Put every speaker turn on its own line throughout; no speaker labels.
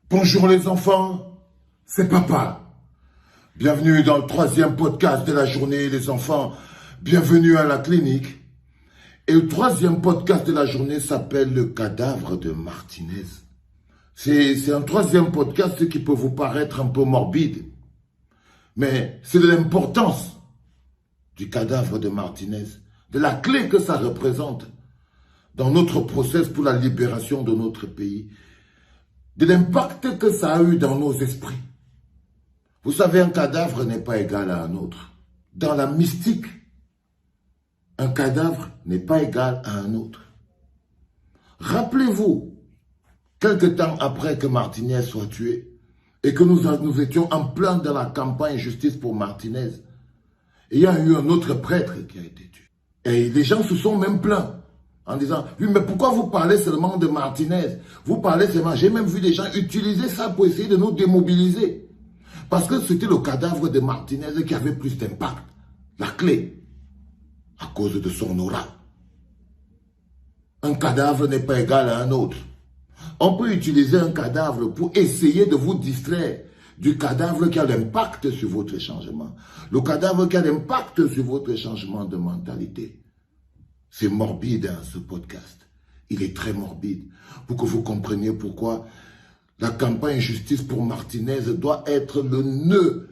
Bonjour les enfants, c'est papa. Bienvenue dans le troisième podcast de la journée, les enfants. Bienvenue à la clinique. Et le troisième podcast de la journée s'appelle le cadavre de Martinez. C'est un troisième podcast qui peut vous paraître un peu morbide. Mais c'est de l'importance du cadavre de Martinez, de la clé que ça représente dans notre process pour la libération de notre pays, de l'impact que ça a eu dans nos esprits. Vous savez, un cadavre n'est pas égal à un autre. Dans la mystique, un cadavre n'est pas égal à un autre. Rappelez-vous, quelque temps après que Martinez soit tué, et que nous étions en plein dans la campagne justice pour Martinez, il y a eu un autre prêtre qui a été tué. Et les gens se sont même plaints en disant, oui, mais pourquoi vous parlez seulement de Martinez? Vous parlez seulement, j'ai même vu des gens utiliser ça pour essayer de nous démobiliser. Parce que c'était le cadavre de Martinez qui avait plus d'impact. La clé, à cause de son aura. Un cadavre n'est pas égal à un autre. On peut utiliser un cadavre pour essayer de vous distraire du cadavre qui a l'impact sur votre changement. Le cadavre qui a l'impact sur votre changement de mentalité. C'est morbide, hein, ce podcast. Il est très morbide. Pour que vous compreniez pourquoi la campagne justice pour Martinez doit être le nœud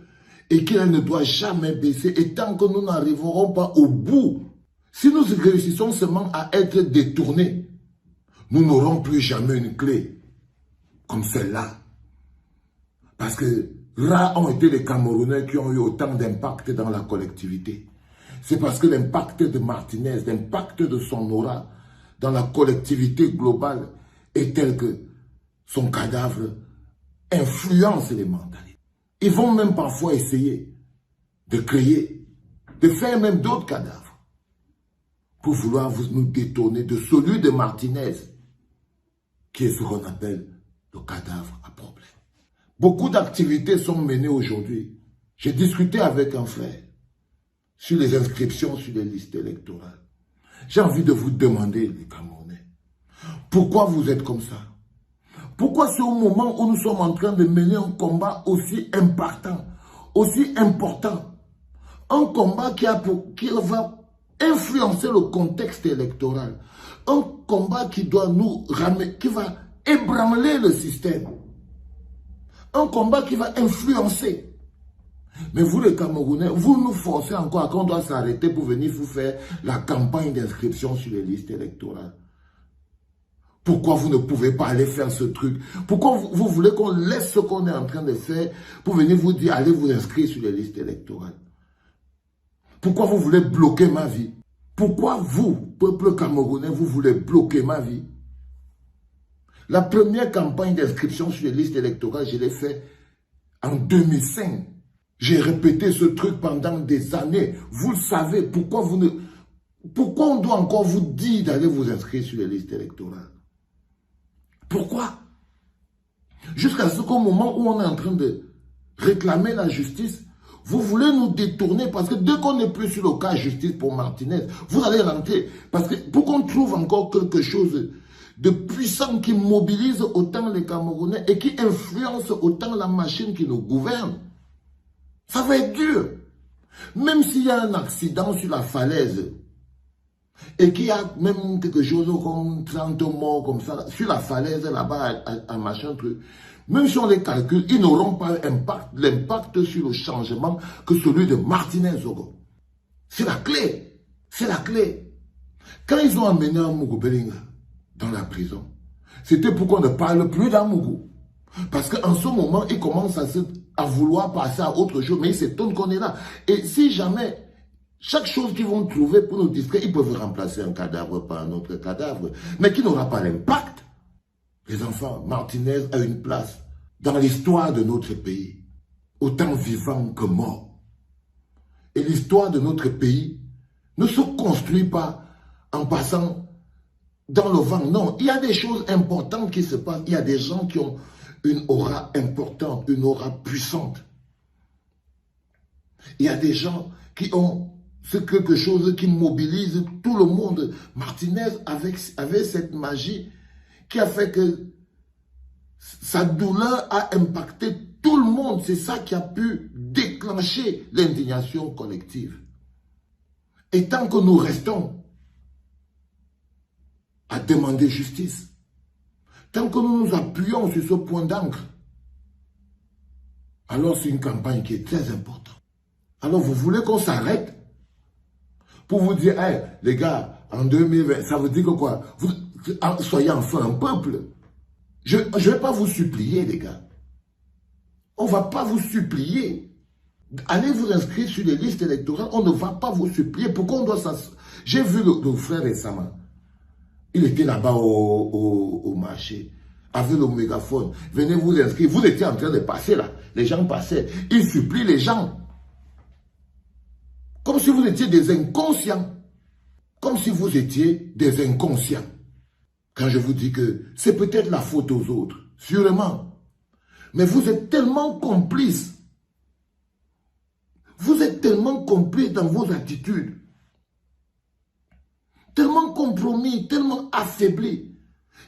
et qu'elle ne doit jamais baisser. Et tant que nous n'arriverons pas au bout, si nous réussissons seulement à être détournés, nous n'aurons plus jamais une clé comme celle-là. Parce que rares ont été les Camerounais qui ont eu autant d'impact dans la collectivité. C'est parce que l'impact de Martinez, l'impact de son aura dans la collectivité globale est tel que son cadavre influence les mentalités. Ils vont même parfois essayer de créer, de faire même d'autres cadavres pour vouloir nous détourner de celui de Martinez, qui est ce qu'on appelle le cadavre à problème. Beaucoup d'activités sont menées aujourd'hui. J'ai discuté avec un frère sur les inscriptions sur les listes électorales. J'ai envie de vous demander, les Camerounais, pourquoi vous êtes comme ça? Pourquoi c'est au moment où nous sommes en train de mener un combat aussi impactant, aussi important, un combat qui va influencer le contexte électoral, un combat qui doit nous ramener, qui va ébranler le système, un combat qui va influencer. Mais vous les Camerounais, vous nous forcez encore qu'on doit s'arrêter pour venir vous faire la campagne d'inscription sur les listes électorales. Pourquoi vous ne pouvez pas aller faire ce truc? Pourquoi vous voulez qu'on laisse ce qu'on est en train de faire pour venir vous dire allez vous inscrire sur les listes électorales? Pourquoi vous voulez bloquer ma vie? Pourquoi vous, peuple camerounais, vous voulez bloquer ma vie? La première campagne d'inscription sur les listes électorales, je l'ai fait en 2005. J'ai répété ce truc pendant des années. Vous le savez, pourquoi on doit encore vous dire d'aller vous inscrire sur les listes électorales? Pourquoi? Jusqu'à ce qu'au moment où on est en train de réclamer la justice, vous voulez nous détourner parce que dès qu'on n'est plus sur le cas justice pour Martinez, vous allez rentrer. Parce que pour qu'on trouve encore quelque chose de puissant qui mobilise autant les Camerounais et qui influence autant la machine qui nous gouverne, ça va être dur. Même s'il y a un accident sur la falaise et qu'il y a même quelque chose comme 30 morts comme ça, sur la falaise là-bas, un machin truc, même si on les calcule, ils n'auront pas l'impact sur le changement que celui de Martinez. C'est la clé. C'est la clé. Quand ils ont amené Amougou Bellinga dans la prison, c'était pour qu'on ne parle plus d'Amougou. Parce qu'en ce moment, ils commencent à vouloir passer à autre chose, mais ils s'étonnent qu'on est là. Et si jamais, chaque chose qu'ils vont trouver pour nous distraire, ils peuvent remplacer un cadavre par un autre cadavre, mais qui n'aura pas l'impact. Les enfants, Martinez a une place dans l'histoire de notre pays, autant vivant que mort. Et l'histoire de notre pays ne se construit pas en passant dans le vent. Non, il y a des choses importantes qui se passent. Il y a des gens qui ont une aura importante, une aura puissante. Il y a des gens qui ont quelque chose qui mobilise tout le monde. Martinez avait cette magie qui a fait que Sa douleur a impacté tout le monde. C'est ça qui a pu déclencher l'indignation collective. Et tant que nous restons à demander justice, tant que nous nous appuyons sur ce point d'encre, alors c'est une campagne qui est très importante. Alors vous voulez qu'on s'arrête pour vous dire, hey, les gars, en 2020, ça veut dire que quoi? Vous soyez enfin un peuple. Je ne vais pas vous supplier, les gars. On ne va pas vous supplier. Allez vous inscrire sur les listes électorales. On ne va pas vous supplier. Pourquoi on doit s'asseoir? J'ai vu le frère récemment. Il était là-bas au marché, avec le mégaphone. Venez vous inscrire. Vous étiez en train de passer là. Les gens passaient. Il supplie les gens. Comme si vous étiez des inconscients. Comme si vous étiez des inconscients. Quand je vous dis que c'est peut-être la faute aux autres, sûrement. Mais vous êtes tellement complices. Vous êtes tellement complices dans vos attitudes. Tellement compromis, tellement affaiblis,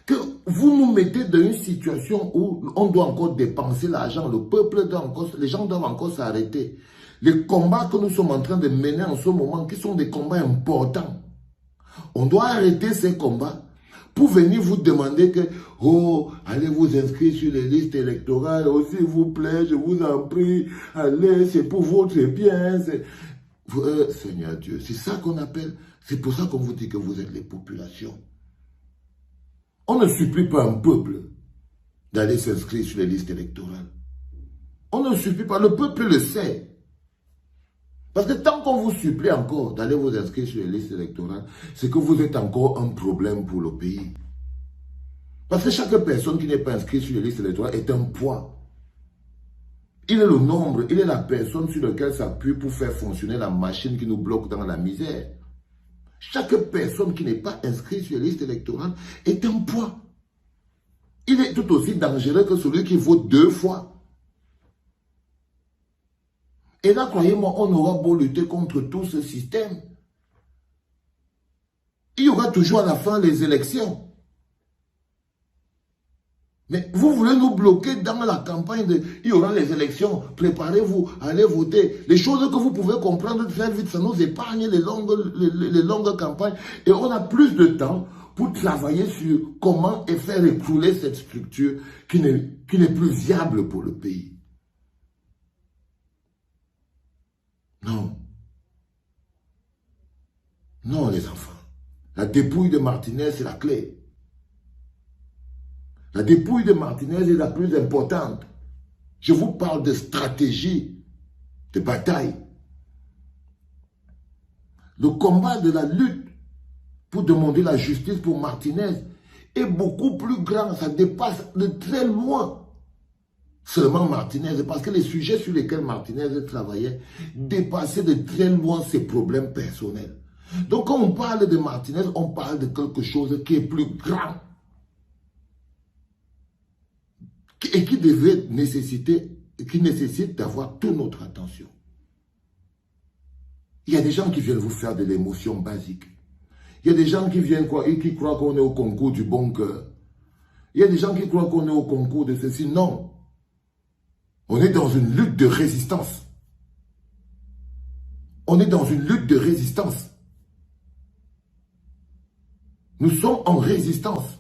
que vous nous mettez dans une situation où on doit encore dépenser l'argent, le peuple doit encore, les gens doivent encore s'arrêter. Les combats que nous sommes en train de mener en ce moment, qui sont des combats importants, on doit arrêter ces combats pour venir vous demander que, oh, allez vous inscrire sur les listes électorales, oh, s'il vous plaît, je vous en prie, allez, c'est pour votre bien. Seigneur Dieu, c'est ça qu'on appelle, c'est pour ça qu'on vous dit que vous êtes les populations. On ne supplie pas un peuple d'aller s'inscrire sur les listes électorales. On ne supplie pas, le peuple le sait. Parce que tant qu'on vous supplie encore d'aller vous inscrire sur les listes électorales, c'est que vous êtes encore un problème pour le pays. Parce que chaque personne qui n'est pas inscrite sur les listes électorales est un poids. Il est le nombre, il est la personne sur laquelle s'appuie pour faire fonctionner la machine qui nous bloque dans la misère. Chaque personne qui n'est pas inscrite sur les listes électorales est un poids. Il est tout aussi dangereux que celui qui vote 2 fois. Et là, croyez-moi, on aura beau lutter contre tout ce système. Il y aura toujours à la fin les élections. Mais vous voulez nous bloquer dans la campagne de... Il y aura les élections, préparez-vous, allez voter. Les choses que vous pouvez comprendre très vite, ça nous épargne les longues campagnes. Et on a plus de temps pour travailler sur comment et faire écrouler cette structure qui n'est plus viable pour le pays. Non. Non, les enfants. La dépouille de Martinez, c'est la clé. La dépouille de Martinez est la plus importante. Je vous parle de stratégie, de bataille. Le combat de la lutte pour demander la justice pour Martinez est beaucoup plus grand. Ça dépasse de très loin seulement Martinez, parce que les sujets sur lesquels Martinez travaillait dépassaient de très loin ses problèmes personnels. Donc quand on parle de Martinez, on parle de quelque chose qui est plus grand et qui nécessite d'avoir toute notre attention. Il y a des gens qui viennent vous faire de l'émotion basique. Il y a des gens qui viennent qui croient qu'on est au concours du bon cœur. Il y a des gens qui croient qu'on est au concours de ceci. Non. On est dans une lutte de résistance. On est dans une lutte de résistance. Nous sommes en résistance.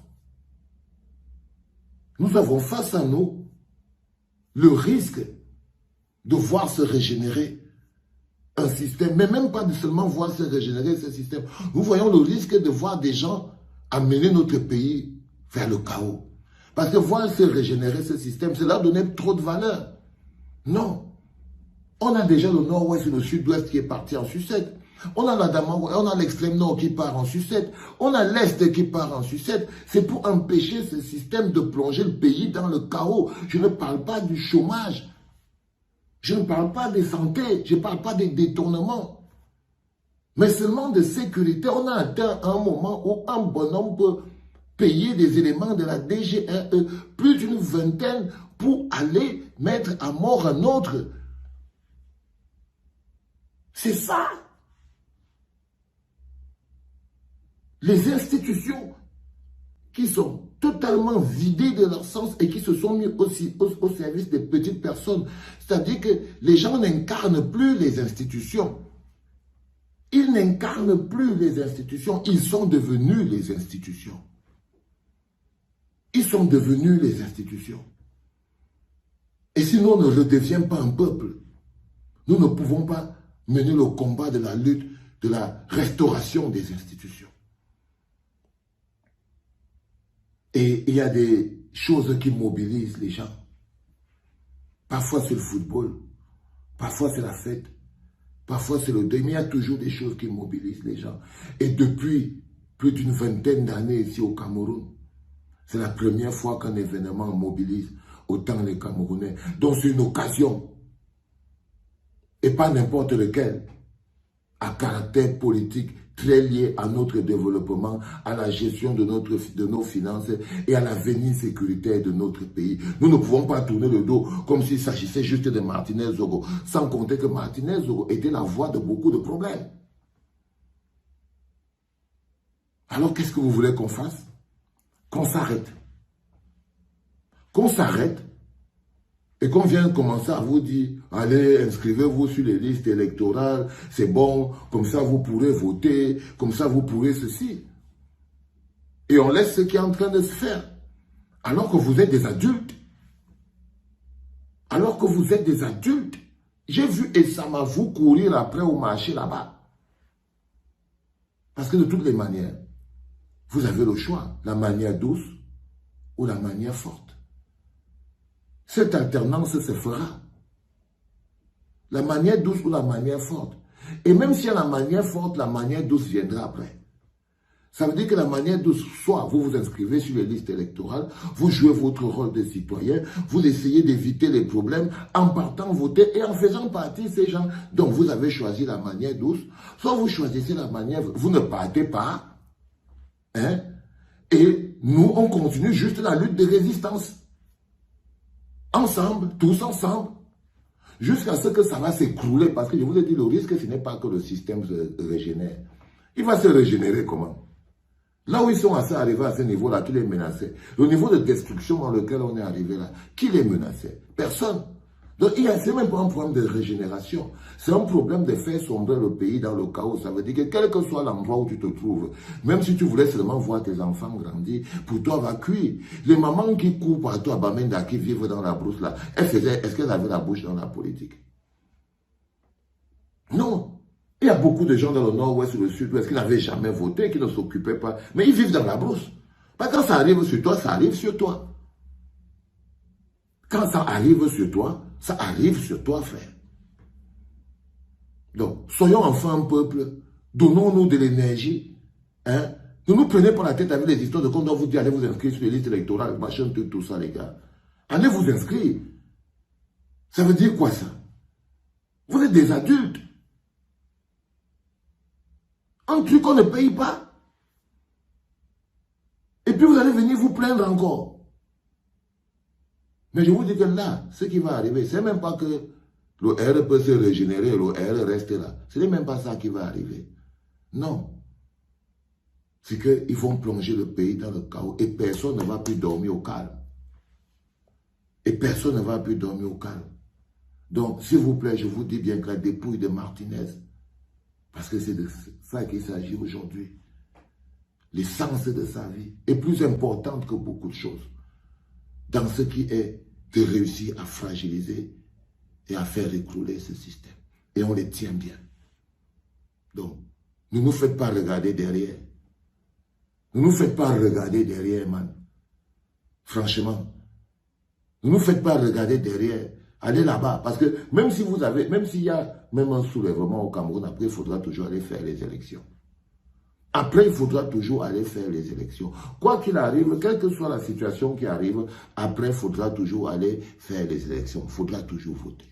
Nous avons face à nous le risque de voir se régénérer un système, mais même pas de seulement voir se régénérer ce système. Nous voyons le risque de voir des gens amener notre pays vers le chaos. Parce que voir se régénérer ce système, c'est leur donner trop de valeur. Non. On a déjà le nord-ouest et le sud-ouest qui est parti en sucette. On a l'Adamawa, on a l'extrême nord qui part en sucette. On a l'est qui part en sucette. C'est pour empêcher ce système de plonger le pays dans le chaos. Je ne parle pas du chômage. Je ne parle pas de santé. Je ne parle pas des détournements. Mais seulement de sécurité. On a atteint un moment où un bonhomme peut payer des éléments de la DGRE, plus d'une vingtaine, pour aller mettre à mort un autre. C'est ça. Les institutions qui sont totalement vidés de leur sens et qui se sont mis aussi au service des petites personnes. C'est-à-dire que les gens n'incarnent plus les institutions. Ils n'incarnent plus les institutions. Ils sont devenus les institutions. Ils sont devenus les institutions. Et si nous ne redevions pas un peuple, nous ne pouvons pas mener le combat de la lutte, de la restauration des institutions. Et il y a des choses qui mobilisent les gens. Parfois c'est le football, parfois c'est la fête, parfois c'est le deuil, mais il y a toujours des choses qui mobilisent les gens. Et depuis plus d'une vingtaine d'années ici au Cameroun, c'est la première fois qu'un événement mobilise autant les Camerounais. Donc c'est une occasion, et pas n'importe lequel, à caractère politique, très lié à notre développement, à la gestion de nos finances et à l'avenir sécuritaire de notre pays. Nous ne pouvons pas tourner le dos comme s'il s'agissait juste de Martinez Zogo, sans compter que Martinez Zogo était la voix de beaucoup de problèmes. Alors qu'est-ce que vous voulez qu'on fasse? Qu'on s'arrête. Qu'on s'arrête et qu'on vienne commencer à vous dire, allez, inscrivez-vous sur les listes électorales, c'est bon, comme ça vous pourrez voter, comme ça vous pourrez ceci. Et on laisse ce qui est en train de se faire. Alors que vous êtes des adultes. Alors que vous êtes des adultes. J'ai vu Essama vous courir après au marché là-bas. Parce que de toutes les manières, vous avez le choix, la manière douce ou la manière forte. Cette alternance se fera. La manière douce ou la manière forte. Et même s'il y a la manière forte, la manière douce viendra après. Ça veut dire que la manière douce, soit vous vous inscrivez sur les listes électorales, vous jouez votre rôle de citoyen, vous essayez d'éviter les problèmes en partant voter et en faisant partie ces gens. Donc vous avez choisi la manière douce, soit vous choisissez la manière, vous ne partez pas, hein, et nous on continue juste la lutte de résistance. Ensemble, tous ensemble, jusqu'à ce que ça va s'écrouler. Parce que je vous ai dit, le risque, ce n'est pas que le système se régénère. Il va se régénérer comment? Là où ils sont arrivés à ce niveau-là, qui les menaçait? Le niveau de destruction dans lequel on est arrivé là, qui les menaçait? Personne. Donc, ce n'est même pas un problème de régénération. C'est un problème de faire sombrer le pays dans le chaos. Ça veut dire que quel que soit l'endroit où tu te trouves, même si tu voulais seulement voir tes enfants grandir, pour toi, va cuire. Les mamans qui courent partout à Bamenda, qui vivent dans la brousse là, est-ce qu'elles avaient la bouche dans la politique? Non. Il y a beaucoup de gens dans le nord-ouest ou le sud-ouest qui n'avaient jamais voté, qui ne s'occupaient pas. Mais ils vivent dans la brousse. Parce que quand ça arrive sur toi, ça arrive sur toi. Quand ça arrive sur toi, ça arrive sur toi, frère. Donc, soyons enfin un peuple, donnons-nous de l'énergie. Hein? Ne nous prenez pas la tête avec les histoires de qu'on doit vous dire, allez vous inscrire sur les listes électorales, machin, tout ça, les gars. Allez vous inscrire. Ça veut dire quoi, ça? Vous êtes des adultes. Un truc qu'on ne paye pas. Et puis vous allez venir vous plaindre encore. Mais je vous dis que là, ce qui va arriver, ce n'est même pas que le R peut se régénérer, le R reste là. Ce n'est même pas ça qui va arriver. Non. C'est qu'ils vont plonger le pays dans le chaos et personne ne va plus dormir au calme. Et personne ne va plus dormir au calme. Donc, s'il vous plaît, je vous dis bien que la dépouille de Martinez, parce que c'est de ça qu'il s'agit aujourd'hui, l'essence de sa vie est plus importante que beaucoup de choses dans ce qui est de réussir à fragiliser et à faire écrouler ce système. Et on les tient bien. Donc, ne nous faites pas regarder derrière. Ne nous faites pas regarder derrière, man. Franchement. Ne nous faites pas regarder derrière. Allez là-bas. Parce que même si vous avez, même s'il y a même un soulèvement au Cameroun, après, il faudra toujours aller faire les élections. Après, il faudra toujours aller faire les élections. Quoi qu'il arrive, quelle que soit la situation qui arrive, après, il faudra toujours aller faire les élections. Il faudra toujours voter.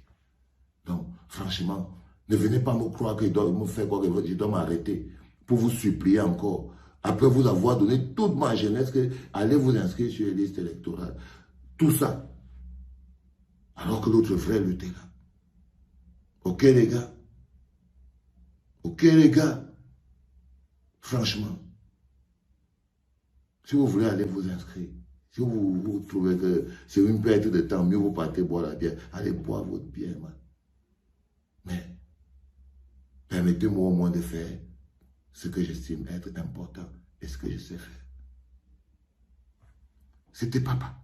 Donc, franchement, ne venez pas me croire que je dois me faire quoi que je dois m'arrêter pour vous supplier encore. Après vous avoir donné toute ma jeunesse, que allez vous inscrire sur les listes électorales. Tout ça. Alors que l'autre frère luttait là. Ok les gars? Ok les gars? Franchement, Si vous voulez aller vous inscrire, si vous trouvez que c'est une perte de temps, mieux vous partez boire la bière, allez boire votre bière, man. Mais permettez-moi au moins de faire ce que j'estime être important et ce que je sais faire. C'était papa.